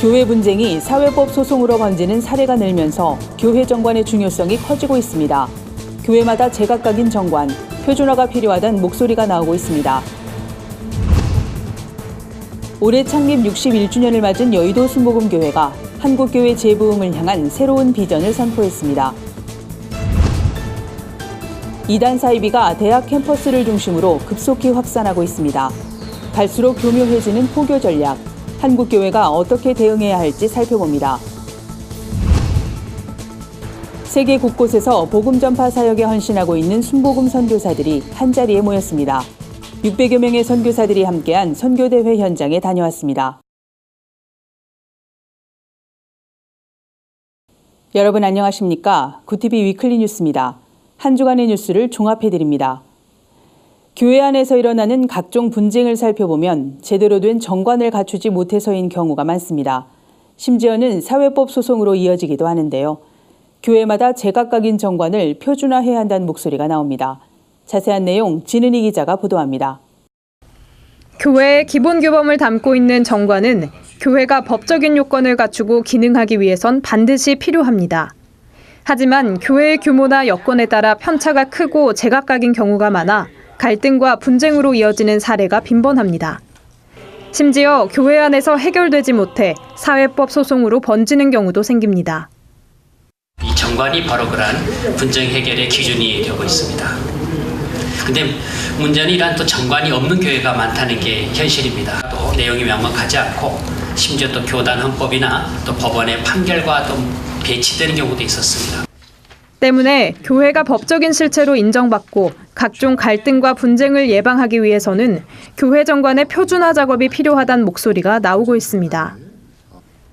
교회 분쟁이 사회법 소송으로 번지는 사례가 늘면서 교회 정관의 중요성이 커지고 있습니다. 교회마다 제각각인 정관, 표준화가 필요하다는 목소리가 나오고 있습니다. 올해 창립 61주년을 맞은 여의도 순복음교회가 한국교회 재부흥을 향한 새로운 비전을 선포했습니다. 이단 사이비가 대학 캠퍼스를 중심으로 급속히 확산하고 있습니다. 갈수록 교묘해지는 포교 전략, 한국교회가 어떻게 대응해야 할지 살펴봅니다. 세계 곳곳에서 복음 전파 사역에 헌신하고 있는 순복음 선교사들이 한자리에 모였습니다. 600여 명의 선교사들이 함께한 선교대회 현장에 다녀왔습니다. 여러분 안녕하십니까? 구티비 위클리 뉴스입니다. 한 주간의 뉴스를 종합해드립니다. 교회 안에서 일어나는 각종 분쟁을 살펴보면 제대로 된 정관을 갖추지 못해서인 경우가 많습니다. 심지어는 사회법 소송으로 이어지기도 하는데요. 교회마다 제각각인 정관을 표준화해야 한다는 목소리가 나옵니다. 자세한 내용 진은희 기자가 보도합니다. 교회의 기본 규범을 담고 있는 정관은 교회가 법적인 요건을 갖추고 기능하기 위해선 반드시 필요합니다. 하지만 교회의 규모나 여건에 따라 편차가 크고 제각각인 경우가 많아 갈등과 분쟁으로 이어지는 사례가 빈번합니다. 심지어 교회 안에서 해결되지 못해 사회법 소송으로 번지는 경우도 생깁니다. 이 정관이 바로 그러한 분쟁 해결의 기준이 되고 있습니다. 근데 문제는 이러한 또 정관이 없는 교회가 많다는 게 현실입니다. 또 내용이 명확하지 않고 심지어 또 교단 헌법이나 또 법원의 판결과 또 배치되는 경우도 있었습니다. 때문에 교회가 법적인 실체로 인정받고 각종 갈등과 분쟁을 예방하기 위해서는 교회 정관의 표준화 작업이 필요하다는 목소리가 나오고 있습니다.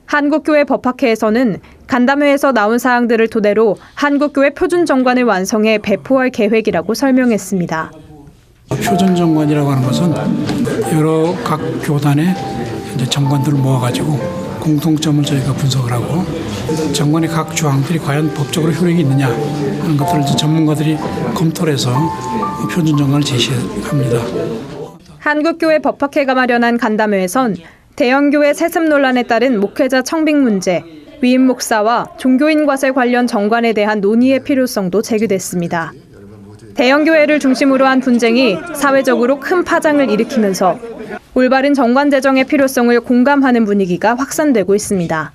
한국교회 법학회에서는 간담회에서 나온 사항들을 토대로 한국교회 표준 정관을 완성해 배포할 계획이라고 설명했습니다. 표준 정관이라고 하는 것은 여러 각 교단의 정관들을 모아가지고 공통점을 저희가 분석을 하고 정관의 각 조항들이 과연 법적으로 효력이 있느냐 하는 것들을 전문가들이 검토를 해서 표준 정관을 제시합니다. 한국교회 법학회가 마련한 간담회에선 대형교회 세습 논란에 따른 목회자 청빙 문제, 위임 목사와 종교인 과세 관련 정관에 대한 논의의 필요성도 제기됐습니다. 대형교회를 중심으로 한 분쟁이 사회적으로 큰 파장을 일으키면서 올바른 정관 제정의 필요성을 공감하는 분위기가 확산되고 있습니다.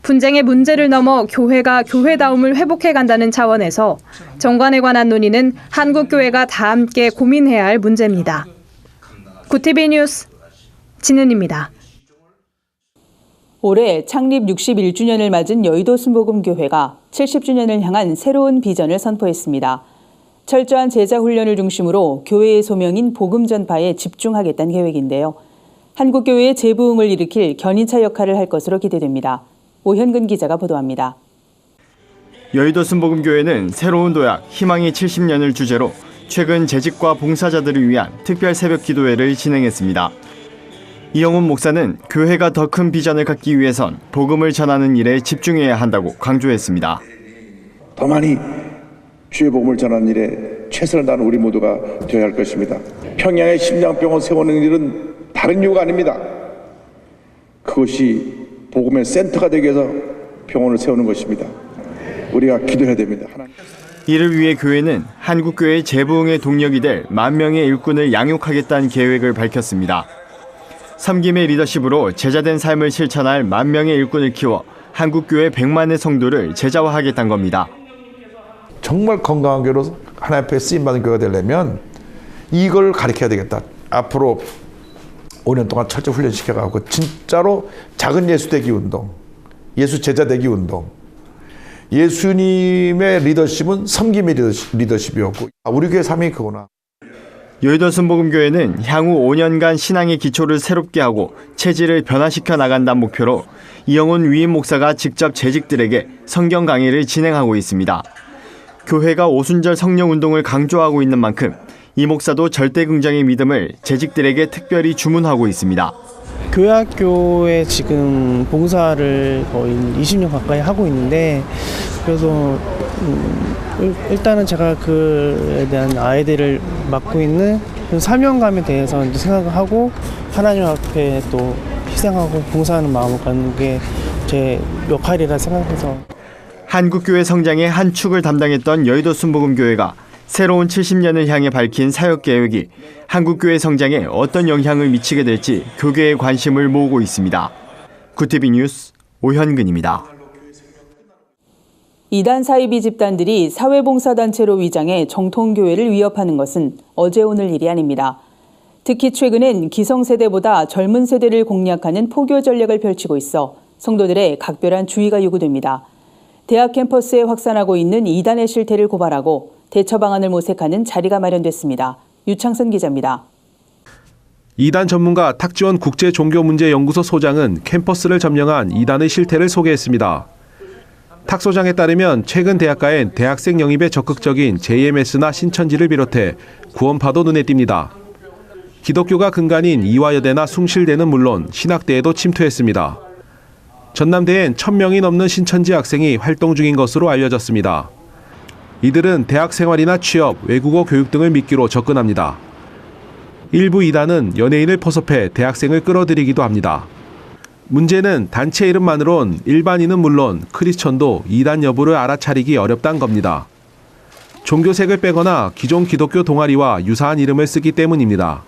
분쟁의 문제를 넘어 교회가 교회다움을 회복해 간다는 차원에서 정관에 관한 논의는 한국교회가 다 함께 고민해야 할 문제입니다. 구티비 뉴스 진은입니다. 올해 창립 61주년을 맞은 여의도 순복음교회가 70주년을 향한 새로운 비전을 선포했습니다. 철저한 제자 훈련을 중심으로 교회의 소명인 복음 전파에 집중하겠다는 계획인데요. 한국교회의 재부흥을 일으킬 견인차 역할을 할 것으로 기대됩니다. 오현근 기자가 보도합니다. 여의도 순복음교회는 새로운 도약 희망의 70년을 주제로 최근 재직과 봉사자들을 위한 특별 새벽 기도회를 진행했습니다. 이영훈 목사는 교회가 더 큰 비전을 갖기 위해선 복음을 전하는 일에 집중해야 한다고 강조했습니다. 더 많이 주의 복음을 전하는 일에 최선을 다하는 우리 모두가 되어야 할 것입니다. 평양에 심장병원 세우는 일은 다른 이유가 아닙니다. 그것이 복음의 센터가 되기 위해서 병원을 세우는 것입니다. 우리가 기도해야 됩니다. 이를 위해 교회는 한국교회의 재부흥의 동력이 될 10,000명의 일꾼을 양육하겠다는 계획을 밝혔습니다. 섬김의 리더십으로 제자된 삶을 실천할 10,000명의 일꾼을 키워 한국교회 100만의 성도를 제자화하겠다는 겁니다. 정말 건강한 교회로 하나님 앞에 쓰임받은 교회가 되려면 이걸 가르쳐야 되겠다. 앞으로 5년 동안 철저히 훈련시켜가고 진짜로 작은 예수 되기 운동, 예수 제자 되기 운동, 예수님의 리더십은 섬김의 리더십이었고 우리 교회 삶이 그거나. 여의도 순복음교회는 향후 5년간 신앙의 기초를 새롭게 하고 체질을 변화시켜 나간다는 목표로 이영훈 위임 목사가 직접 재직들에게 성경 강의를 진행하고 있습니다. 교회가 오순절 성령 운동을 강조하고 있는 만큼 이 목사도 절대긍정의 믿음을 재직들에게 특별히 주문하고 있습니다. 교회 학교에 지금 봉사를 거의 20년 가까이 하고 있는데 그래서 일단은 제가 그에 대한 아이들을 맡고 있는 그 사명감에 대해서 이제 생각을 하고 하나님 앞에 또 희생하고 봉사하는 마음을 갖는 게 제 역할이라 생각해서. 한국교회 성장의 한 축을 담당했던 여의도 순복음교회가 새로운 70년을 향해 밝힌 사역계획이 한국교회 성장에 어떤 영향을 미치게 될지 교계의 관심을 모으고 있습니다. 구티비 뉴스 오현근입니다. 이단 사이비 집단들이 사회봉사단체로 위장해 정통교회를 위협하는 것은 어제 오늘 일이 아닙니다. 특히 최근엔 기성세대보다 젊은 세대를 공략하는 포교 전략을 펼치고 있어 성도들의 각별한 주의가 요구됩니다. 대학 캠퍼스에 확산하고 있는 이단의 실태를 고발하고 대처 방안을 모색하는 자리가 마련됐습니다. 유창선 기자입니다. 이단 전문가 탁지원 국제종교문제연구소 소장은 캠퍼스를 점령한 이단의 실태를 소개했습니다. 탁 소장에 따르면 최근 대학가엔 대학생 영입에 적극적인 JMS나 신천지를 비롯해 구원파도 눈에 띕니다. 기독교가 근간인 이화여대나 숭실대는 물론 신학대에도 침투했습니다. 전남대엔 1000명이 넘는 신천지 학생이 활동 중인 것으로 알려졌습니다. 이들은 대학 생활이나 취업, 외국어 교육 등을 미끼로 접근합니다. 일부 이단은 연예인을 포섭해 대학생을 끌어들이기도 합니다. 문제는 단체 이름만으론 일반인은 물론 크리스천도 이단 여부를 알아차리기 어렵다는 겁니다. 종교색을 빼거나 기존 기독교 동아리와 유사한 이름을 쓰기 때문입니다.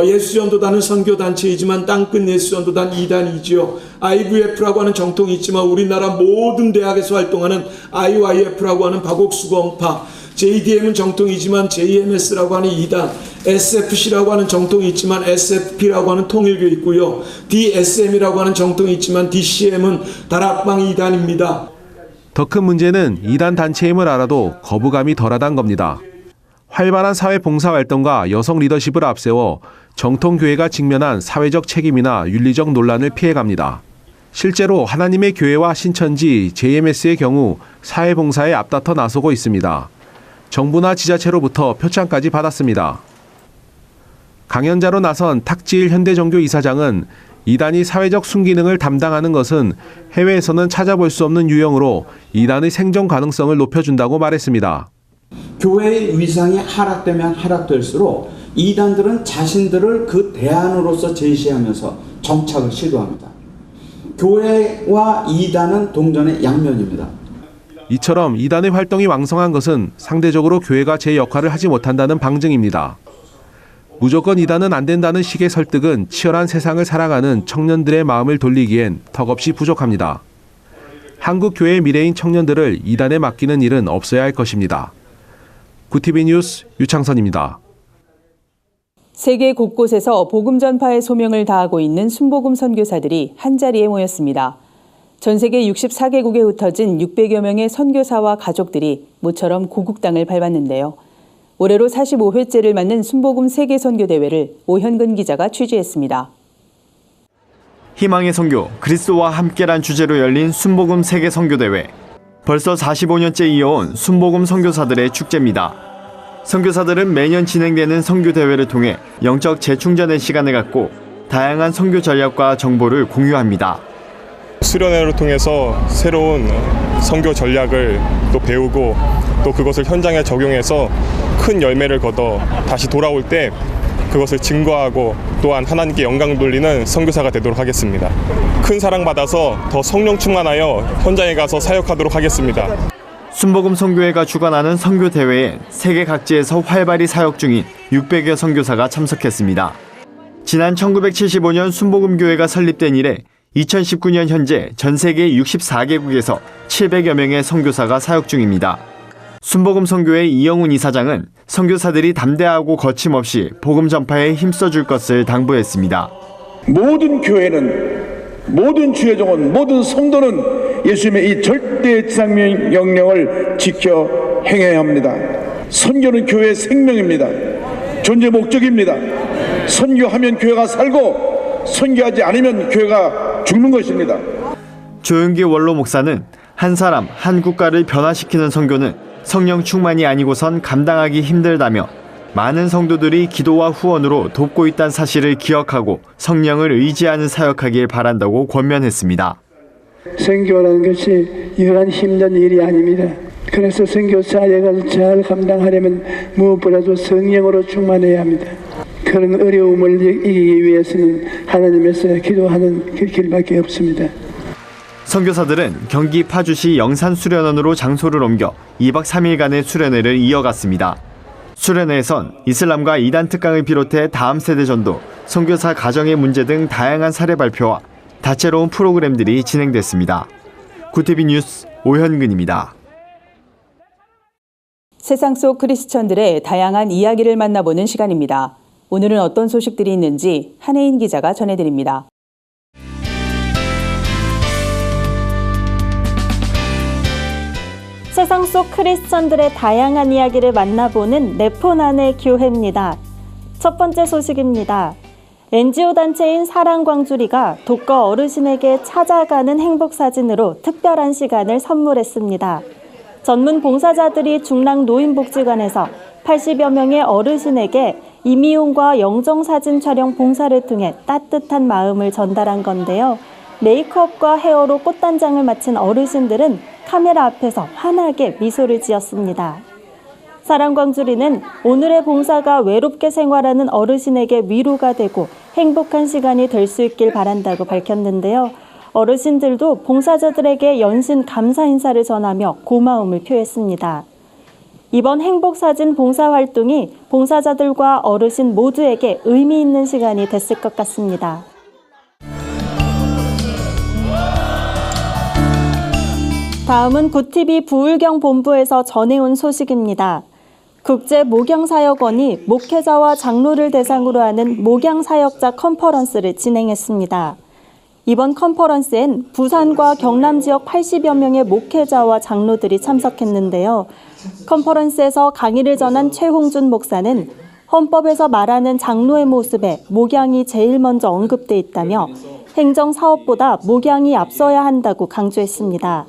예수전도단은 선교단체이지만 땅끝 예수전도단 2단이지요. IVF라고 하는 정통이 있지만 우리나라 모든 대학에서 활동하는 IYF라고 하는 박옥수건파, JDM은 정통이지만 JMS라고 하는 2단, SFC라고 하는 정통이 있지만 SFP라고 하는 통일교 있고요. DSM이라고 하는 정통이 있지만 DCM은 다락방 2단입니다. 더 큰 문제는 이단 단체임을 알아도 거부감이 덜하다는 겁니다. 활발한 사회 봉사활동과 여성 리더십을 앞세워 정통교회가 직면한 사회적 책임이나 윤리적 논란을 피해갑니다. 실제로 하나님의 교회와 신천지, JMS의 경우 사회봉사에 앞다퉈 나서고 있습니다. 정부나 지자체로부터 표창까지 받았습니다. 강연자로 나선 탁지일 현대정교 이사장은 이단이 사회적 순기능을 담당하는 것은 해외에서는 찾아볼 수 없는 유형으로 이단의 생존 가능성을 높여준다고 말했습니다. 교회의 위상이 하락되면 하락될수록 이단들은 자신들을 그 대안으로서 제시하면서 정착을 시도합니다. 교회와 이단은 동전의 양면입니다. 이처럼 이단의 활동이 왕성한 것은 상대적으로 교회가 제 역할을 하지 못한다는 방증입니다. 무조건 이단은 안 된다는 식의 설득은 치열한 세상을 살아가는 청년들의 마음을 돌리기엔 턱없이 부족합니다. 한국 교회의 미래인 청년들을 이단에 맡기는 일은 없어야 할 것입니다. 구티비 뉴스 유창선입니다. 세계 곳곳에서 복음 전파에 소명을 다하고 있는 순복음 선교사들이 한자리에 모였습니다. 전 세계 64개국에 흩어진 600여 명의 선교사와 가족들이 모처럼 고국 땅을 밟았는데요. 올해로 45회째를 맞는 순복음 세계 선교대회를 오현근 기자가 취재했습니다. 희망의 선교, 그리스도와 함께란 주제로 열린 순복음 세계 선교대회. 벌써 45년째 이어온 순복음 선교사들의 축제입니다. 선교사들은 매년 진행되는 선교대회를 통해 영적 재충전의 시간을 갖고 다양한 선교 전략과 정보를 공유합니다. 수련회를 통해서 새로운 선교 전략을 또 배우고 또 그것을 현장에 적용해서 큰 열매를 거둬 다시 돌아올 때 그것을 증거하고 또한 하나님께 영광 돌리는 선교사가 되도록 하겠습니다. 큰 사랑받아서 더 성령 충만하여 현장에 가서 사역하도록 하겠습니다. 순복음 선교회가 주관하는 선교대회에 세계 각지에서 활발히 사역 중인 600여 선교사가 참석했습니다. 지난 1975년 순복음교회가 설립된 이래 2019년 현재 전 세계 64개국에서 700여 명의 선교사가 사역 중입니다. 순복음 선교회 이영훈 이사장은 선교사들이 담대하고 거침없이 복음 전파에 힘써줄 것을 당부했습니다. 모든 교회는, 모든 주의 종은, 모든 성도는 예수님의 이 절대 지상명령을 지켜 행해야 합니다. 선교는 교회의 생명입니다. 존재 목적입니다. 선교하면 교회가 살고 선교하지 않으면 교회가 죽는 것입니다. 조윤기 원로 목사는 한 사람, 한 국가를 변화시키는 선교는 성령 충만이 아니고선 감당하기 힘들다며 많은 성도들이 기도와 후원으로 돕고 있다는 사실을 기억하고 성령을 의지하는 사역하길 바란다고 권면했습니다. 선교라는 것이 여간 힘든 일이 아닙니다. 그래서 선교 사역을 잘 감당하려면 무엇보다도 성령으로 충만해야 합니다. 그런 어려움을 이기기 위해서는 하나님에서 기도하는 그 길밖에 없습니다. 선교사들은 경기 파주시 영산수련원으로 장소를 옮겨 2박 3일간의 수련회를 이어갔습니다. 수련회에선 이슬람과 이단 특강을 비롯해 다음 세대 전도, 선교사 가정의 문제 등 다양한 사례 발표와 다채로운 프로그램들이 진행됐습니다. 구티비 뉴스 오현근입니다. 세상 속 크리스천들의 다양한 이야기를 만나보는 시간입니다. 오늘은 어떤 소식들이 있는지 한혜인 기자가 전해드립니다. 세상 속 크리스천들의 다양한 이야기를 만나보는 네포난의 교회입니다. 첫 번째 소식입니다. NGO 단체인 사랑광주리가 독거 어르신에게 찾아가는 행복사진으로 특별한 시간을 선물했습니다. 전문 봉사자들이 중랑 노인복지관에서 80여 명의 어르신에게 이미용과 영정사진 촬영 봉사를 통해 따뜻한 마음을 전달한 건데요. 메이크업과 헤어로 꽃단장을 마친 어르신들은 카메라 앞에서 환하게 미소를 지었습니다. 사랑광주리는 오늘의 봉사가 외롭게 생활하는 어르신에게 위로가 되고 행복한 시간이 될 수 있길 바란다고 밝혔는데요. 어르신들도 봉사자들에게 연신 감사 인사를 전하며 고마움을 표했습니다. 이번 행복사진 봉사활동이 봉사자들과 어르신 모두에게 의미 있는 시간이 됐을 것 같습니다. 다음은 구티비 부울경 본부에서 전해온 소식입니다. 국제목양사역원이 목회자와 장로를 대상으로 하는 목양사역자 컨퍼런스를 진행했습니다. 이번 컨퍼런스엔 부산과 경남 지역 80여 명의 목회자와 장로들이 참석했는데요. 컨퍼런스에서 강의를 전한 최홍준 목사는 헌법에서 말하는 장로의 모습에 목양이 제일 먼저 언급돼 있다며 행정사업보다 목양이 앞서야 한다고 강조했습니다.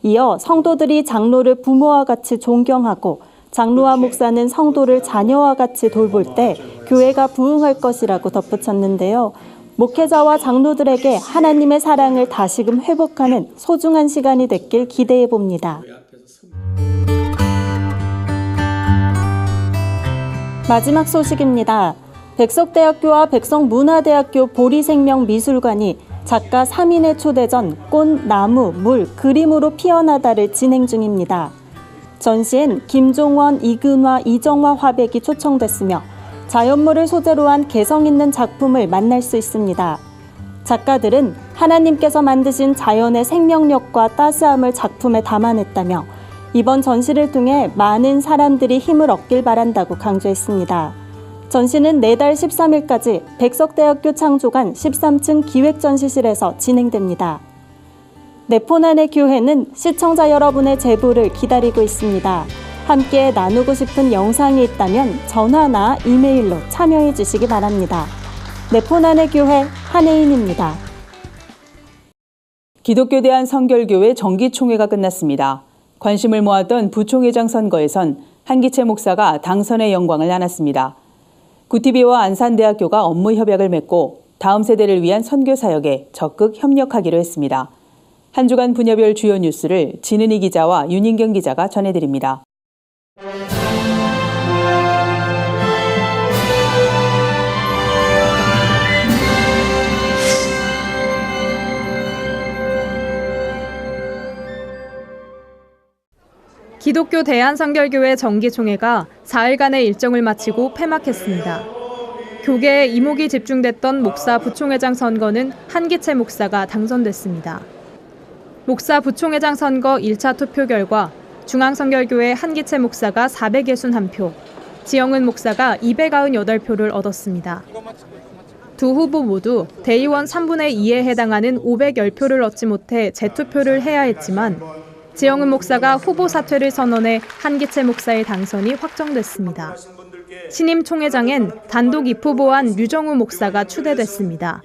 이어 성도들이 장로를 부모와 같이 존경하고 장로와 목사는 성도를 자녀와 같이 돌볼 때 교회가 부흥할 것이라고 덧붙였는데요. 목회자와 장로들에게 하나님의 사랑을 다시금 회복하는 소중한 시간이 됐길 기대해 봅니다. 마지막 소식입니다. 백석대학교와 백석문화대학교 보리생명미술관이 작가 3인의 초대전 꽃, 나무, 물, 그림으로 피어나다를 진행 중입니다. 전시엔 김종원, 이근화, 이정화 화백이 초청됐으며 자연물을 소재로 한 개성 있는 작품을 만날 수 있습니다. 작가들은 하나님께서 만드신 자연의 생명력과 따스함을 작품에 담아냈다며 이번 전시를 통해 많은 사람들이 힘을 얻길 바란다고 강조했습니다. 전시는 내달 13일까지 백석대학교 창조관 13층 기획전시실에서 진행됩니다. 네포난의 교회는 시청자 여러분의 제보를 기다리고 있습니다. 함께 나누고 싶은 영상이 있다면 전화나 이메일로 참여해 주시기 바랍니다. 네포난의 교회 한혜인입니다. 기독교 대한성결교회 정기총회가 끝났습니다. 관심을 모았던 부총회장 선거에선 한기채 목사가 당선의 영광을 안았습니다. 구티비와 안산대학교가 업무 협약을 맺고 다음 세대를 위한 선교 사역에 적극 협력하기로 했습니다. 한 주간 분야별 주요 뉴스를 진은희 기자와 윤인경 기자가 전해드립니다. 기독교 대한성결교회 정기총회가 4일간의 일정을 마치고 폐막했습니다. 교계에 이목이 집중됐던 목사 부총회장 선거는 한기채 목사가 당선됐습니다. 목사 부총회장 선거 1차 투표 결과 중앙성결교회 한기채 목사가 461표, 지영은 목사가 298표를 얻었습니다. 두 후보 모두 대의원 3분의 2에 해당하는 510표를 얻지 못해 재투표를 해야 했지만 지영은 목사가 후보 사퇴를 선언해 한기채 목사의 당선이 확정됐습니다. 신임 총회장엔 단독 입후보한 류정우 목사가 추대됐습니다.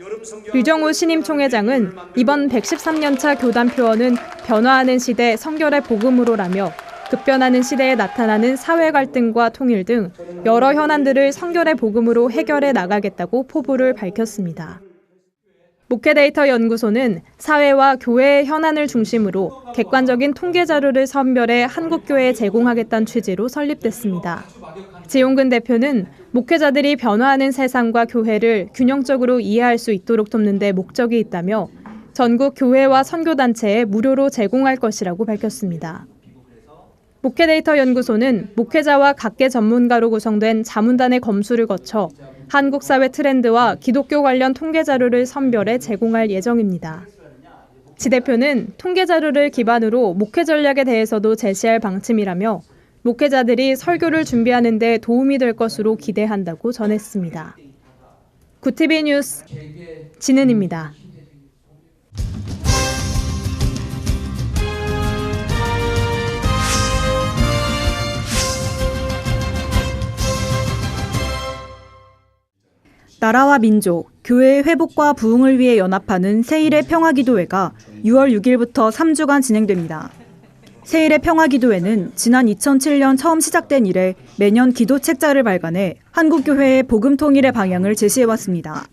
류정우 신임 총회장은 이번 113년차 교단 표어는 변화하는 시대 성결의 복음으로라며 급변하는 시대에 나타나는 사회 갈등과 통일 등 여러 현안들을 성결의 복음으로 해결해 나가겠다고 포부를 밝혔습니다. 목회데이터 연구소는 사회와 교회의 현안을 중심으로 객관적인 통계 자료를 선별해 한국교회에 제공하겠다는 취지로 설립됐습니다. 지용근 대표는 목회자들이 변화하는 세상과 교회를 균형적으로 이해할 수 있도록 돕는 데 목적이 있다며 전국 교회와 선교단체에 무료로 제공할 것이라고 밝혔습니다. 목회데이터 연구소는 목회자와 각계 전문가로 구성된 자문단의 검수를 거쳐 한국 사회 트렌드와 기독교 관련 통계 자료를 선별해 제공할 예정입니다. 지 대표는 통계 자료를 기반으로 목회 전략에 대해서도 제시할 방침이라며 목회자들이 설교를 준비하는 데 도움이 될 것으로 기대한다고 전했습니다. 구티비 뉴스 진은입니다. 나라와 민족, 교회의 회복과 부흥을 위해 연합하는 세일의 평화기도회가 6월 6일부터 3주간 진행됩니다. 세일의 평화기도회는 지난 2007년 처음 시작된 이래 매년 기도 책자를 발간해 한국교회의 복음 통일의 방향을 제시해왔습니다.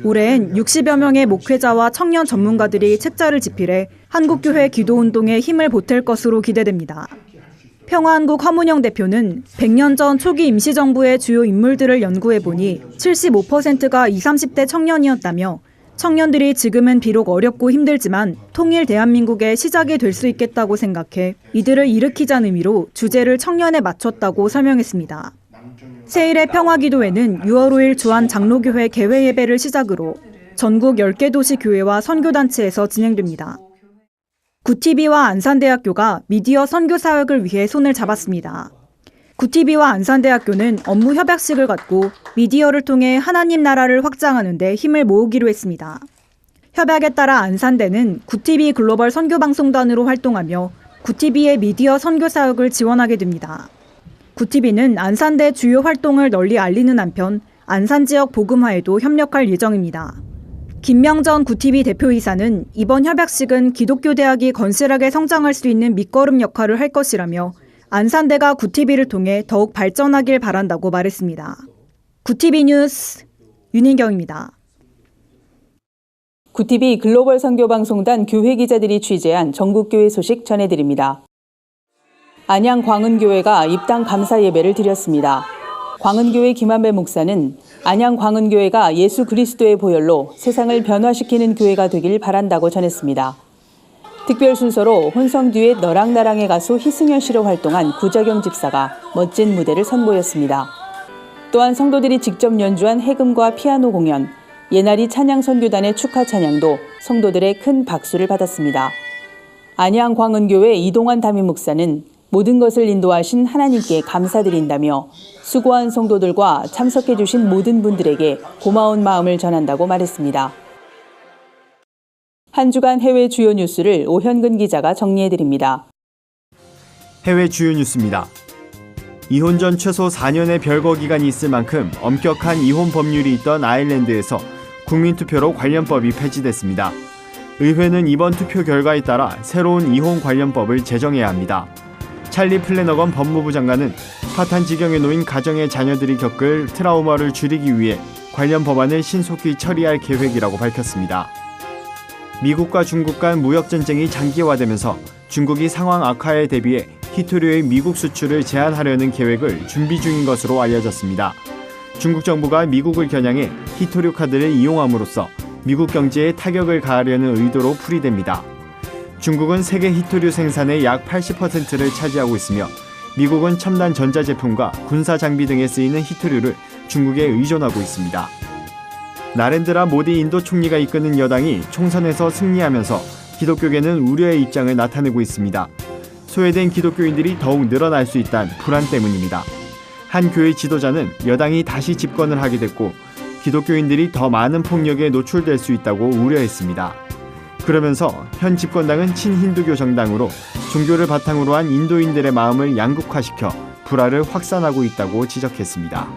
올해엔 60여 명의 목회자와 청년 전문가들이 책자를 집필해 한국교회 기도운동에 힘을 보탤 것으로 기대됩니다. 평화한국 허문영 대표는 100년 전 초기 임시정부의 주요 인물들을 연구해보니 75%가 20, 30대 청년이었다며 청년들이 지금은 비록 어렵고 힘들지만 통일 대한민국의 시작이 될 수 있겠다고 생각해 이들을 일으키자는 의미로 주제를 청년에 맞췄다고 설명했습니다. 세일의 평화기도회는 6월 5일 주한 장로교회 개회 예배를 시작으로 전국 10개 도시 교회와 선교단체에서 진행됩니다. 구티비와 안산대학교가 미디어 선교 사역을 위해 손을 잡았습니다. 구티비와 안산대학교는 업무 협약식을 갖고 미디어를 통해 하나님 나라를 확장하는 데 힘을 모으기로 했습니다. 협약에 따라 안산대는 구티비 글로벌 선교방송단으로 활동하며 구티비의 미디어 선교 사역을 지원하게 됩니다. 구티비는 안산대 주요 활동을 널리 알리는 한편 안산 지역 복음화에도 협력할 예정입니다. 김명전 구티비 대표이사는 이번 협약식은 기독교 대학이 건실하게 성장할 수 있는 밑거름 역할을 할 것이라며 안산대가 구티비를 통해 더욱 발전하길 바란다고 말했습니다. 구티비 뉴스 윤인경입니다. 구티비 글로벌 선교방송단 교회 기자들이 취재한 전국교회 소식 전해드립니다. 안양 광은교회가 입당 감사 예배를 드렸습니다. 광은교회 김한배 목사는 안양 광은교회가 예수 그리스도의 보혈로 세상을 변화시키는 교회가 되길 바란다고 전했습니다. 특별 순서로 혼성 듀엣 너랑 나랑의 가수 희승현 씨로 활동한 구자경 집사가 멋진 무대를 선보였습니다. 또한 성도들이 직접 연주한 해금과 피아노 공연, 예나리 찬양 선교단의 축하 찬양도 성도들의 큰 박수를 받았습니다. 안양 광은교회 이동환 담임 목사는 모든 것을 인도하신 하나님께 감사드린다며 수고한 성도들과 참석해 주신 모든 분들에게 고마운 마음을 전한다고 말했습니다. 한 주간 해외 주요 뉴스를 오현근 기자가 정리해드립니다. 해외 주요 뉴스입니다. 이혼 전 최소 4년의 별거 기간이 있을 만큼 엄격한 이혼 법률이 있던 아일랜드에서 국민투표로 관련법이 폐지됐습니다. 의회는 이번 투표 결과에 따라 새로운 이혼 관련법을 제정해야 합니다. 찰리 플래너건 법무부 장관은 파탄 지경에 놓인 가정의 자녀들이 겪을 트라우마를 줄이기 위해 관련 법안을 신속히 처리할 계획이라고 밝혔습니다. 미국과 중국 간 무역전쟁이 장기화되면서 중국이 상황 악화에 대비해 히토류의 미국 수출을 제한하려는 계획을 준비 중인 것으로 알려졌습니다. 중국 정부가 미국을 겨냥해 히토류 카드를 이용함으로써 미국 경제에 타격을 가하려는 의도로 풀이됩니다. 중국은 세계 히토류 생산의 약 80%를 차지하고 있으며 미국은 첨단 전자제품과 군사장비 등에 쓰이는 히토류를 중국에 의존하고 있습니다. 나렌드라 모디 인도 총리가 이끄는 여당이 총선에서 승리하면서 기독교계는 우려의 입장을 나타내고 있습니다. 소외된 기독교인들이 더욱 늘어날 수 있다는 불안 때문입니다. 한 교회 지도자는 여당이 다시 집권을 하게 됐고 기독교인들이 더 많은 폭력에 노출될 수 있다고 우려했습니다. 그러면서 현 집권당은 친힌두교 정당으로 종교를 바탕으로 한 인도인들의 마음을 양극화시켜 불화를 확산하고 있다고 지적했습니다.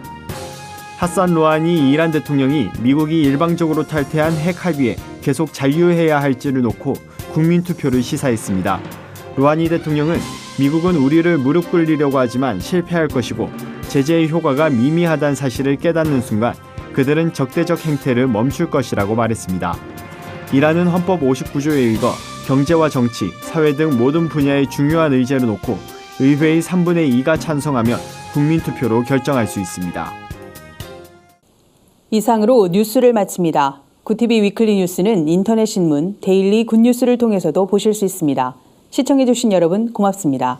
하산 로하니 이란 대통령이 미국이 일방적으로 탈퇴한 핵 합의에 계속 잔류해야 할지를 놓고 국민투표를 시사했습니다. 로하니 대통령은 미국은 우리를 무릎 꿇리려고 하지만 실패할 것이고 제재의 효과가 미미하다는 사실을 깨닫는 순간 그들은 적대적 행태를 멈출 것이라고 말했습니다. 이라는 헌법 59조에 의거 경제와 정치, 사회 등 모든 분야의 중요한 의제를 놓고 의회의 3분의 2가 찬성하면 국민투표로 결정할 수 있습니다. 이상으로 뉴스를 마칩니다. 구티비 위클리 뉴스는 인터넷 신문 데일리 굿뉴스를 통해서도 보실 수 있습니다. 시청해주신 여러분 고맙습니다.